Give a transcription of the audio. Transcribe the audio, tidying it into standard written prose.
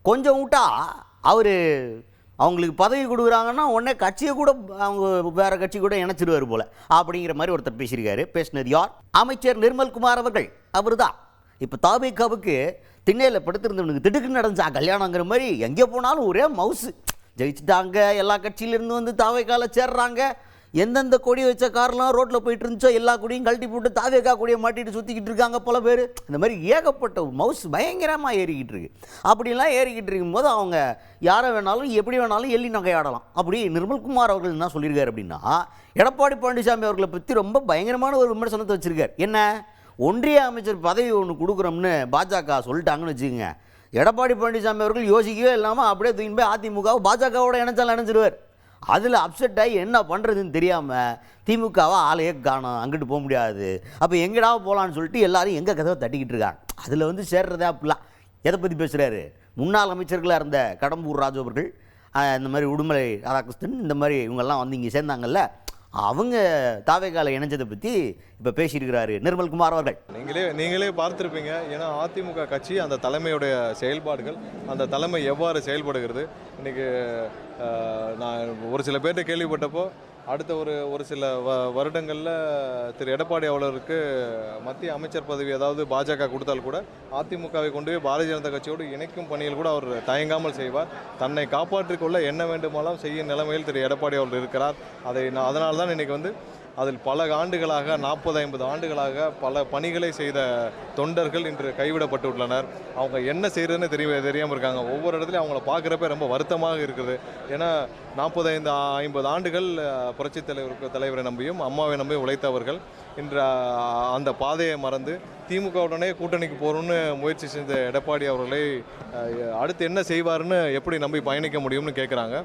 கொஞ்சம் விட்டா அவர் அவங்களுக்கு பதவி கொடுக்குறாங்கன்னா உடனே கட்சியை கூட அவங்க வேறு கட்சி கூட இணைச்சிடுவார் போல் அப்படிங்கிற மாதிரி ஒருத்தர் பேசியிருக்காரு. பேசினது யார்? அமைச்சர் நிர்மல்குமார் அவர்கள். அவர் தான் இப்போ தாவேகாவுக்கு திண்ணையில் படுத்திருந்தவனுக்கு திடுக்குன்னு நடந்துச்சா கல்யாணங்கிற மாதிரி எங்கே போனாலும் ஒரே மவுசு. ஜெயிச்சுட்டாங்க, எல்லா கட்சியிலேருந்து வந்து தாவேகால சேர்றாங்க. எந்தெந்த கொடி வச்ச கார்லாம் ரோட்டில் போயிட்டு இருந்துச்சோ எல்லா கொடியும் கழட்டி போட்டு தாவேகா கொடியை மாட்டிட்டு சுற்றிக்கிட்டு இருக்காங்க பல பேர். இந்த மாதிரி ஏகப்பட்ட மவுஸ் பயங்கரமாக ஏறிக்கிட்டு இருக்கு. அப்படிலாம் ஏறிக்கிட்டு இருக்கும்போது அவங்க யாரை வேணாலும் எப்படி வேணாலும் எள்ளி நகையாடலாம். அப்படி நிர்மல்குமார் அவர்கள் என்ன சொல்லியிருக்காரு அப்படின்னா, எடப்பாடி பழனிசாமி அவர்களை பற்றி ரொம்ப பயங்கரமான ஒரு விமர்சனத்தை வச்சுருக்கார். என்ன, ஒன்றிய அமைச்சர் பதவி ஒன்று கொடுக்குறோம்னு பாஜக சொல்லிட்டாங்கன்னு வச்சுக்கோங்க, எடப்பாடி பழனிசாமி அவர்கள் யோசிக்கவே இல்லாமல் அப்படியே தூக்கி போய் அதிமுகவை பாஜகவோட இணைச்சாலும் இணைஞ்சிருவார். அதில் அப்செட் ஆகி என்ன பண்ணுறதுன்னு தெரியாமல் திமுகவை ஆளையே காணும், அங்கிட்டு போக முடியாது, அப்போ எங்கடா போகலான்னு சொல்லிட்டு எல்லாரும் எங்கள் கதவை தட்டிக்கிட்டு இருக்காங்க. அதில் வந்து சேர்றதே அப்படிலாம். எதை பற்றி பேசுகிறாரு? முன்னாள் அமைச்சர்களாக இருந்த கடம்பூர் ராஜு அவர்கள், இந்த மாதிரி உடுமலை ராதாகிருஷ்ணன், இந்த மாதிரி இவங்கெல்லாம் வந்து இங்கே சேர்ந்தாங்கல்ல, அவங்க தாவேகால இணைஞ்சதை பற்றி இப்போ பேசியிருக்கிறாரு நிர்மல்குமார் அவர்கள். நீங்களே பார்த்துருப்பீங்க. ஏன்னா அதிமுக கட்சி அந்த தலைமையுடைய செயல்பாடுகள், அந்த தலைமை எவ்வாறு செயல்படுகிறது. இன்றைக்கி நான் ஒரு சில பேர்கிட்ட கேள்விப்பட்டப்போ அடுத்த ஒரு சில வருடங்களில் திரு எடப்பாடி அவர்களுக்கு மத்திய அமைச்சர் பதவி ஏதாவது பாஜக கொடுத்தால் கூட அதிமுகவை கொண்டு போய் பாரதிய ஜனதா கட்சியோடு இணைக்கும் பணியில் கூட அவர் தயங்காமல் செய்வார். தன்னை காப்பாற்றிக் கொள்ள என்ன வேண்டுமானாலும் செய்யும் நிலைமையில் திரு எடப்பாடி அவர்கள் இருக்கிறார். அதனால தான் இன்றைக்கி வந்து அதில் பல ஆண்டுகளாக 40-50 ஆண்டுகளாக பல பணிகளை செய்த தொண்டர்கள் இன்று கைவிடப்பட்டு உள்ளனர். அவங்க என்ன செய்கிறதுன்னு தெரியாமல் இருக்காங்க. ஒவ்வொரு இடத்துலையும் அவங்கள பார்க்குறப்ப ரொம்ப வருத்தமாக இருக்குது. ஏன்னா 45-50 ஆண்டுகள் புரட்சித் தலைவரை நம்பியும் அம்மாவை நம்பியும் உழைத்தவர்கள் இன்று அந்த பாதையை மறந்து திமுகவுடனே கூட்டணிக்கு போகணும்னு முயற்சி செஞ்ச எடப்பாடி அவர்களை அடுத்து என்ன செய்வார்னு எப்படி நம்பி பயணிக்க முடியும்னு கேட்குறாங்க.